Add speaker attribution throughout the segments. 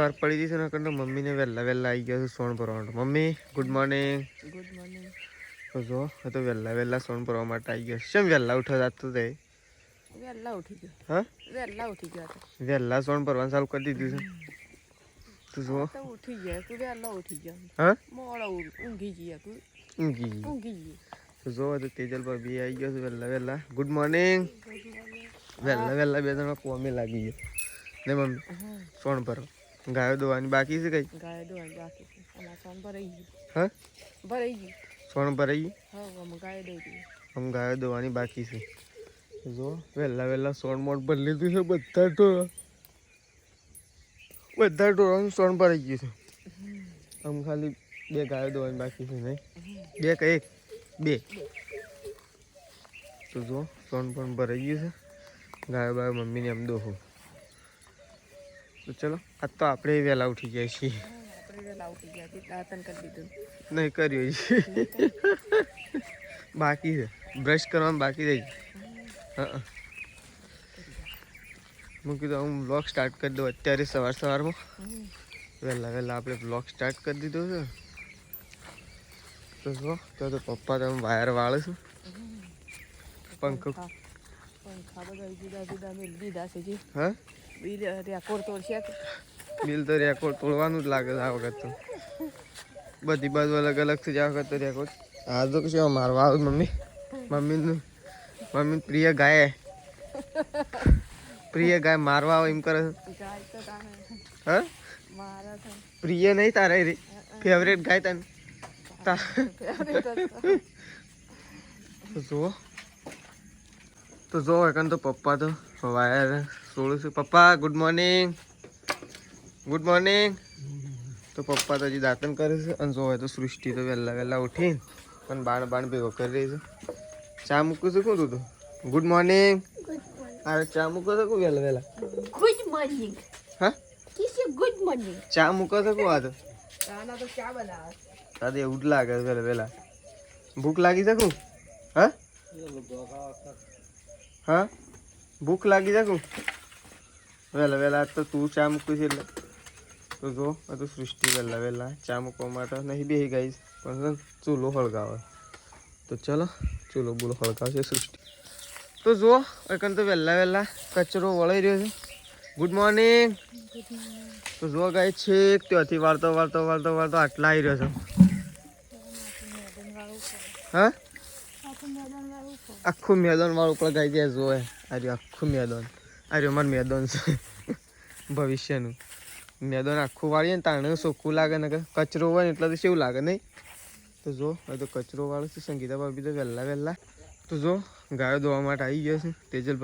Speaker 1: વાર પડી જશે ને કંડો મમ્મીને વહેલા આવી ગયા છે સોણ ભરવા માટે. Mummy good morning.
Speaker 2: Good morning.
Speaker 1: તો જો તો વહેલા સોણ ભરવા માટે આવી ગયો. કેમ વહેલા ઉઠવા જાતો તે?
Speaker 2: વહેલા ઉઠી ગયો.
Speaker 1: હા
Speaker 2: વહેલા ઉઠી ગયો તો
Speaker 1: વહેલા સોણ ભરવાનું ચાલુ કરી દીધું છે. તું જો
Speaker 2: તો ઉઠી ગયા તું વહેલા ઉઠી ગયો.
Speaker 1: હા
Speaker 2: મોડો ઊંઘી ગયા તું
Speaker 1: ઊંઘી
Speaker 2: ગયો.
Speaker 1: તો જો તો તેજલ ભાભી આવી ગયો છે વહેલા. Good morning. વહેલા બે જણા કોમે લાગી ગયો ને મમ્મી સોણ ભરવા. ગાયો દોવાની બાકી છે કઈ?
Speaker 2: ગાય દોવાની બાકી છે. અમાર સોન ભરાઈ ગયું.
Speaker 1: હા
Speaker 2: ભરાઈ ગયું.
Speaker 1: સોણ ભરાઈ ગયું.
Speaker 2: હા અમે ગાય દઈ દીધી.
Speaker 1: આમ ગાયો દોવાની બાકી છે. જો વહેલા સોણ મોટ ભરી લીધું છે. બધા ઢોરાનું સોણ ભરાઈ ગયું છે. આમ ખાલી બે ગાયો દોવાની બાકી છે. નહીં બે કે એક? બે. તો જો સોણ પણ ભરાઈ ગયું છે. ગાયો બાયો મમ્મીને એમ દોહો. તો ચલો આજ તો આપણે વહેલા ઉઠી ગયા છીએ.
Speaker 2: આપણે વહેલા ઉઠી ગયા દાંતન કરી દીધું.
Speaker 1: નહીં કર્યું બાકી છે. બ્રશ કરવાનું બાકી રહી. હા હું કીધું હું બ્લોગ સ્ટાર્ટ કરી દઉં અત્યારે સવારમાં. વહેલા આપણે બ્લોગ સ્ટાર્ટ કરી દીધો છે. તો જો તો પપ્પા તમે વાયર વાળે છે. પંખા
Speaker 2: બધા જુદા જુદા મિલ દીધા છે. જી
Speaker 1: હા
Speaker 2: બિલ રેકોર્ડ તોડશે.
Speaker 1: બિલ તો રેકોર્ડ તોડવાનું જ લાગે છે આ વખત તો. બધી બાજુ અલગ અલગ છે. આ વખત તો રેકોર્ડ આ તો કશું મારવા આવે મમ્મી પ્રિય ગાય મારવા આવે એમ કરે છે. હા પ્રિય નહીં તારા ફેવરેટ ગાય તને તો જો એકન તો પપ્પા તો વાયર સોળું છે. પપ્પા ગુડ મોર્નિંગ. તો પપ્પા તો હજી દાંતન કરે છે. અને જો હોય તો સૃષ્ટિ તો વહેલા ઉઠીને પણ બાણ ભેગો કરી રહી છે. ચા મૂકું છું કોણ તું? Good morning. અરે ચા મૂકો છો કોણ વહેલા?
Speaker 2: Good morning.
Speaker 1: હા
Speaker 2: ગુડ મોર્નિંગ.
Speaker 1: ચા મૂકો છો કોણ? આ તો
Speaker 2: ચાના તો ચા બનાવે.
Speaker 1: તારે એવું જ લાગે વહેલા. ભૂખ લાગી શકું? હા ભૂખ લાગી શકું? વહેલા તો તું ચા મૂકું છે એટલે. તો જો તો સૃષ્ટિ વહેલા ચા મૂકવા માટે નહીં બેસી ગઈ પણ ચૂલો હળગાવે. તો ચલો ચૂલો બોલો હળગાવશે સૃષ્ટિ. તો જુઓ એકન તો વહેલા કચરો વળાઈ રહ્યો છે. Good morning. તો જુઓ ગાય છેક ત્યાંથી વાળતો આટલા આવી રહ્યો છે. હા આખું મેદાન વાળું ઉપર ગાય ત્યાં જોવે. આખું મેદાન અમારું મેદાન છે ભવિષ્યનું. મેદાન આખું વાળીએ ને તાણે ચોખ્ખું લાગે ને કચરો હોય ને એટલે તો કેવું લાગે નહીં? તો જો હવે તો કચરો વાળો છે. સંગીતા ભાભી તો વહેલા તો જો ગાયો ધોવા માટે આવી ગયા છે. તેજલ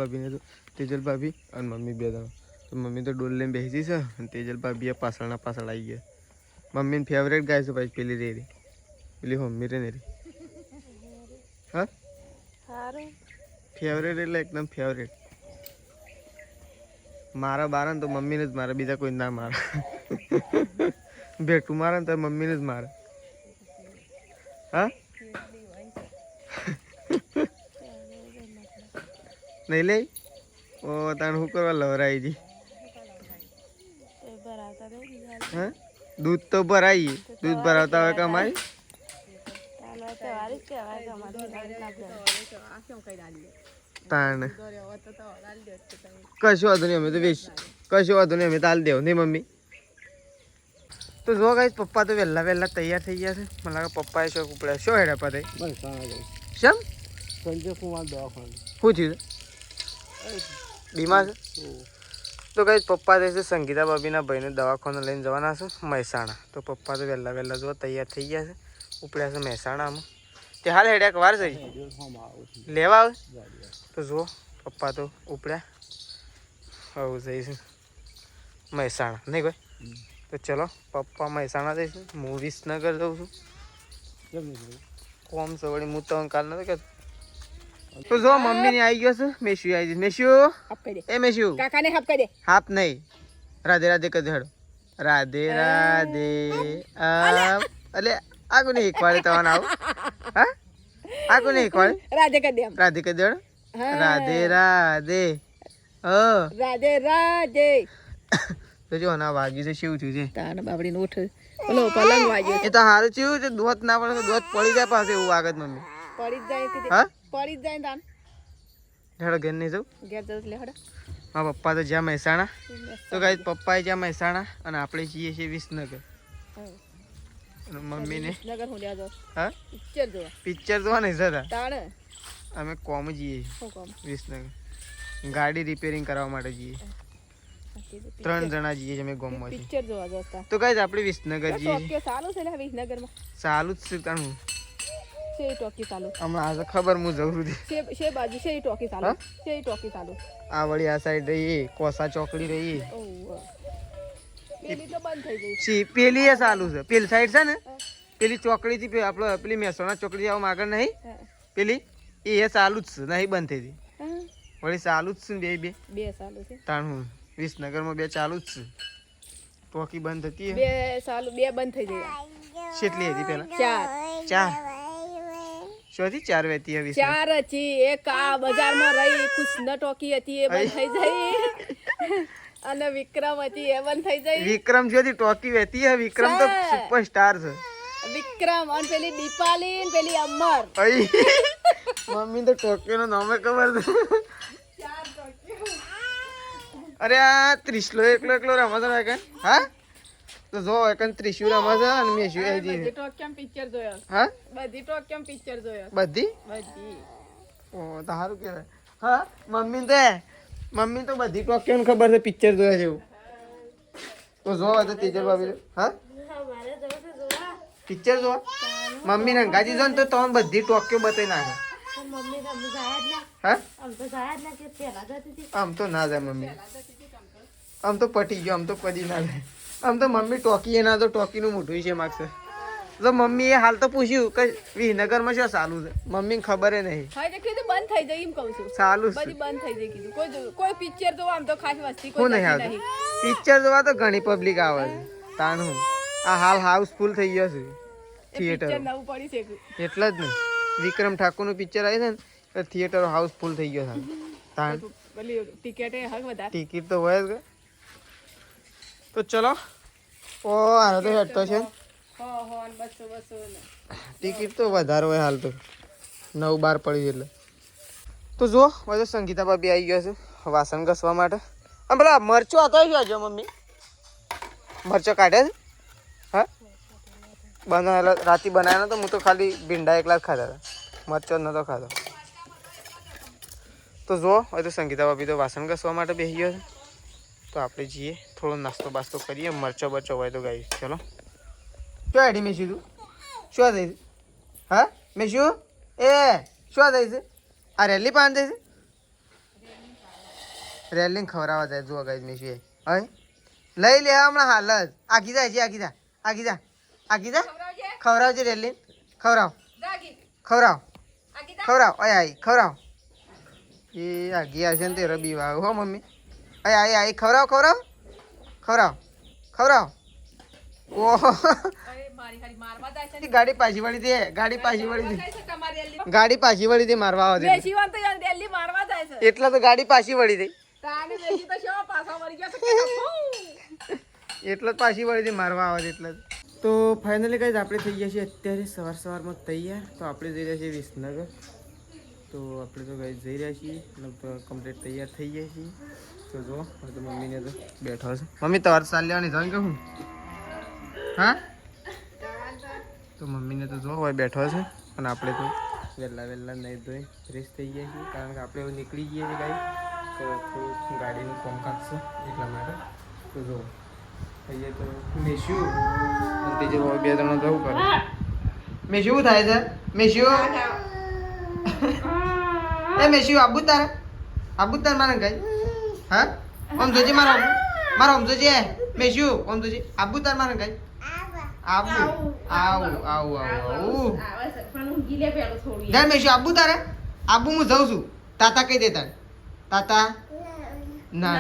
Speaker 1: ભાભી અને મમ્મી બે જણા. તો મમ્મી તો ડોલ લઈને બેસી છે અને તેજલ ભાભી પાછળ આવી ગયા. મમ્મીની ફેવરેટ ગાય છે ભાઈ પેલી મમ્મી રે ને રે. હા ફેવરેટ એટલે એકદમ ફેવરેટ. મારા બારા ને તો મમ્મીને જ મારે, બીજા કોઈ ના મારે. ભેટું મારે ને તો મમ્મીને જ મારે. હા નહીં લે ઓ તાણે શું કરવા લવરાઈ જી? હા દૂધ તો ભરાઈ. દૂધ ભરાવતા હોય કમાઈ. તાણે કશું વાંધો નહીં. અમે તો કશું વાંધો નહીં. અમે તો હાલ દેવ નહીં મમ્મી. તો જો ગાઈસ પપ્પા તો વહેલા તૈયાર થઈ ગયા છે. મને લાગે પપ્પાએ શોખ ઉપડ્યા. શું હેડા પા થઈ શમ
Speaker 2: સંજય કુમાર દવાખાને
Speaker 1: શું થયું? બીમાર છે? તો ગાઈસ પપ્પા છે સંગીતા ભાભીના ભાઈને દવાખાને લઈને જવાના છે મહેસાણા. તો પપ્પા તો વહેલા જો તૈયાર થઈ ગયા છે. ઉપડ્યા છે મહેસાણામાં. તે હાલ હેડ્યા વાર જઈ લેવા આવે. તો જુઓ પપ્પા તો ઉપડ્યા આવું જઈશું મહેસાણા નહીં કોઈ. તો ચલો પપ્પા મહેસાણા જઈશું. હું વિસનગર જઉં છું કોમ છે વળી. હું તો કાલ નથી કહેતો. તો જો મમ્મી ને આવી ગયો છે. મેશ્યુ આવી જશે. મેશ્યુ એ મેશ્યુ
Speaker 2: કાકાને હાફ કરી દે.
Speaker 1: હાફ નહીં રાધે કહી દેડો. રાધે અલે આગુ નહીં શીખવાડે તમારે આવું. હા આગુ નહીં શીખવાડે.
Speaker 2: રાધે કરી દે.
Speaker 1: રાધે કહી દેડો. રાધે
Speaker 2: રાધે રાધે.
Speaker 1: તો તો જો ના વાગ્યું છે શું થયું છે
Speaker 2: તાન બાબડીનો ઉઠ ઓલો પલંગ વાગ્યો
Speaker 1: એ તો હારું થયું છે દોત ના પડે તો દોત પડી જાય પાસે એવું આગળ મમ્મી
Speaker 2: પડી જ જાય કે
Speaker 1: હા
Speaker 2: પડી જ જાય તાન
Speaker 1: હેડો ઘેર નહીં જવું
Speaker 2: ઘેર જતો લે હડો
Speaker 1: મારા પપ્પા તો જ્યાં મહેસાણા તો ગાઈસ પપ્પાએ જ્યાં મહેસાણા અને આપણે જઈએ છીએ વિસનગર અને મમ્મીને
Speaker 2: નગર હું લ્યા જાવ
Speaker 1: હા
Speaker 2: પિક્ચર જોવા
Speaker 1: પિક્ચર જોવા નહીં જતા
Speaker 2: તાણ
Speaker 1: અમે કોમ જઈએ
Speaker 2: શું કામ
Speaker 1: વિસનગર ગાડી રિપેરિંગ કરવા માટે જઈએ 3 જણા જઈએ છીએ અમે ગામમાંથી
Speaker 2: પિક્ચર જોવા જતા
Speaker 1: તો ગાઈસ આપણે વિસનગર જઈએ છીએ
Speaker 2: ટોક્યો ચાલુ છે લે વિસનગરમાં
Speaker 1: ચાલુ જ છે તાણું
Speaker 2: છે ટોકી ચાલુ
Speaker 1: હમણાં આજે ખબર હું જઉં છું
Speaker 2: છે બાજુ છે ટોકી ચાલુ છે ટોકી ચાલુ
Speaker 1: આ વળી આ સાઈડ રહીએ કોસા ચોકડી રહીએ
Speaker 2: ઓહ પેલી તો બંધ થઈ ગઈ
Speaker 1: સી પેલી એ ચાલુ છે પેલી સાઈડ છે ને પેલી ચોકડી થી આપણે પેલી મહેસાણા ચોકડી આવું આગળ નહીં પેલી એ ચાલુ જ છે નહીં બંધ થઈ ગઈ વળી ચાલુ જ છે ને બે
Speaker 2: બે ચાલુ છે
Speaker 1: તાણું વિસનગરમાં બે ચાલુ જ છે ટોકી બંધ થતી
Speaker 2: બે ચાલુ બે બંધ થઈ ગઈ
Speaker 1: કેટલી હતી પેલા
Speaker 2: ચાર
Speaker 1: 4 શોથી 4 વહેતી હતી
Speaker 2: ચાર હતી એક આ બજારમાં રહી કૃષ્ણ ટોકી હતી એ બંધ થઈ જઈ અને વિક્રમ હતી એ બંધ થઈ જઈ
Speaker 1: વિક્રમ શોથી ટોકી વહેતી હે વિક્રમ તો સુપરસ્ટાર છે
Speaker 2: વિક્રમ અને પેલી દીપાલી ને પેલી અમર
Speaker 1: અઈ મમ્મી તો ટોકીનો નામે ખબર છે અરે આ ત્રિશલો એકલો રમત છે હા તો જો એકન ત્રિશુ રમત છે અને મેશુ એ
Speaker 2: બધી ટોક્યમ પિક્ચર જોયો
Speaker 1: હા
Speaker 2: બધી ટોક્યમ પિક્ચર જોયો
Speaker 1: બધી
Speaker 2: બધી
Speaker 1: ઓ તો સારું કહેવાય હા મમ્મી તો બધી ટોક્યમ ખબર છે પિક્ચર જોયા છે એવું તો જો તો ટીચર ભાભી હા પિક્ચર જો મમ્મી ને ગાજી જો ને તો તમને બધી ટોક્યો બતાવી નાખે હા આમ તો ના જાય મમ્મી આમ તો પટી ગયો આમ તો કદી ના જાય આમ તો મમ્મી ટોકી એના તો ટોકીનું મોઢું છે માગશે તો મમ્મી એ હાલ તો પૂછ્યું કે વિનગરમાં શું ચાલુ છે મમ્મીને ખબર નહીં
Speaker 2: હા એટલે કીધું બંધ થઈ જાય એમ કહું છું
Speaker 1: ચાલુ છે
Speaker 2: બધી બંધ થઈ જાય કીધું કોઈ પિક્ચર જોવા આમ તો ખાસ વસ્તી
Speaker 1: હું
Speaker 2: કોઈ
Speaker 1: નહીં
Speaker 2: જતી
Speaker 1: આવતું પિક્ચર જોવા તો ઘણી પબ્લિક આવે છે તાણું આ હાલ હાઉસફુલ થઈ ગયો છે થિયેટર
Speaker 2: પિક્ચર નવું પડી છે
Speaker 1: એટલે જ ને વિક્રમ ઠાકોરનું પિક્ચર આવી છે ને તો થિયેટર હાઉસફુલ થઈ ગયો છે તાણ
Speaker 2: પેલી ટિકિટ એ હક વધારે
Speaker 1: ટિકિટ તો હોય જ તો ચલો ઓ હાલ તો હેઠતો છે
Speaker 2: હો ને 200 ને
Speaker 1: ટિકિટ તો વધારે હોય હાલ તો 9-12 પડી એટલે તો જો બધો સંગીતા ભાભી આવી ગયો છે વાસણ ઘસવા માટે અને પેલા મરચો હતો જો મમ્મી મરચો કાઢ્યા છે હા બનાવેલો રાતે બનાવેલો તો હું તો ખાલી ભીંડા એકલા જ ખાધા હતા મરચો નતો ખાધો તો જો હવે તો સંગીતા ભાભી તો વાસણ ઘસવા માટે બેસી ગયો છે તો આપણે જઈએ થોડો નાસ્તો બાસ્તો કરીએ મરચો બરચો હોય તો ગાઈ ચલો શું આઈડી મેશું તું શું થઈ છે હા મેશું એ શું થઈ છે આ રેલી પાન થઈ છે રેલિંગ ખવડાવવા જાય જો ગાઈ મેશું એ હવે લઈ લે હમણાં હાલ જ આગી જાય છે આગી જા ખવડાવજે રેલિંગ ખવડાવ અય આઈ ખવડાવ એ આગી આવશે ને તે રબી વાવ હો મમ્મી અય આઈ ખવડાવ ઓહો ગાડી પાછી વળી દે ગાડી પાછી વળી દે મારવા આવે એટલા તો ગાડી પાછી વળી દે એટલે જ પાછી વળી દે મારવા આવે એટલે જ તો ફાઇનલી કઈ આપણે થઈ ગયા છીએ અત્યારે સવારમાં તૈયાર તો આપણે જઈ રહ્યા છીએ વિસનગર તો આપણે તો કઈ જઈ રહ્યા છીએ લગભગ કમ્પ્લીટ તૈયાર થઈ ગયા છીએ તો જો તો મમ્મીને તો બેઠો છે મમ્મી તમારે ચાલ લેવાની જાણ કે હું હા તો મમ્મીને તો જો હોય બેઠો છે અને આપણે તો વહેલા નહીં ધોઈ ફ્રેશ થઈ ગયા છીએ કારણ કે આપણે નીકળી ગયા છીએ ગાડી તો થોડું ગાડીનું કોમકાજ છે એટલા માટે તો જો અહીંયા તો મેશું અને તે જે 2 જણા જવું કરે મેશું શું થાય છે મેશું એ મેશું આબુ તાર મારે કઈ હા આમ જોજે મારો આમ જોજે મેશું આમ જોજે આબુ તાર મારે કઈ આવું જા મેશું આબુ તારે આબુ હું જઉં છું તાતા કહી દે તારે તાતા ના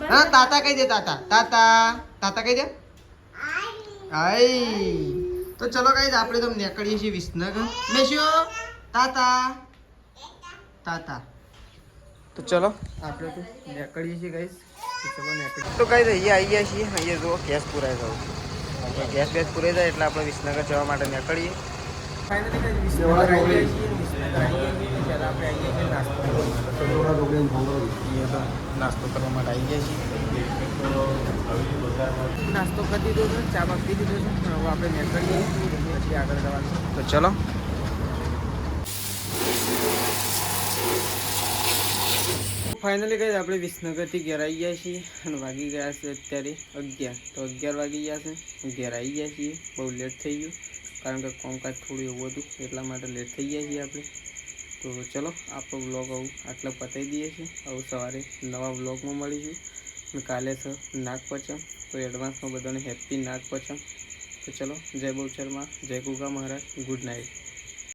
Speaker 1: હા તાતા કહી દે તાતા કહી દે આઈ તો ચલો ગાઈસ આપણે તો નીકળીએ છીએ વિસનગર મેશું તાતા તો ચલો આપણે તો નીકળીએ છીએ ગાઈસ તો કઈ અહીંયા આવી ગયા છીએ. અહીંયા જુઓ ગેસ પૂરાઈ ગયો. ગેસ પૂરાઈ જાય એટલે આપણે વિસનગર જવા માટે નીકળીએ. ફાઇનલી વિસનગર આવી ગયા છીએ. પહેલાં આપણે આવી ગયા છીએ નાસ્તો કરવા માટે આવી ગયા છીએ. નાસ્તો કરી દીધો છે, ચા બા પી દીધો છે. હવે આપણે નીકળીએ પછી આગળ જવાનું. તો ચલો. ફાઇનલી કઈ આપણે વિસનગરથી ઘેર આવી ગયા છીએ અને વાગી ગયા છે અત્યારે 11. તો 11 વાગી ગયા છે. ઘેર આવી ગયા છીએ. બહુ લેટ થઈ ગયું કારણ કે કામકાજ થોડું એવું હતું એટલા માટે લેટ થઈ ગયા છીએ આપણે. તો ચલો આપણો વ્લોગ આવું આટલા પતાવી દઈએ છીએ. આવું સવારે નવા વ્લોગમાં મળીશું. અને કાલે છે નાગપંચમ. તો એડવાન્સમાં બધાને હેપી નાગપંચમ. તો ચલો જય બહુચરમાં, જય ગુગા મહારાજ, ગુડ નાઇટ.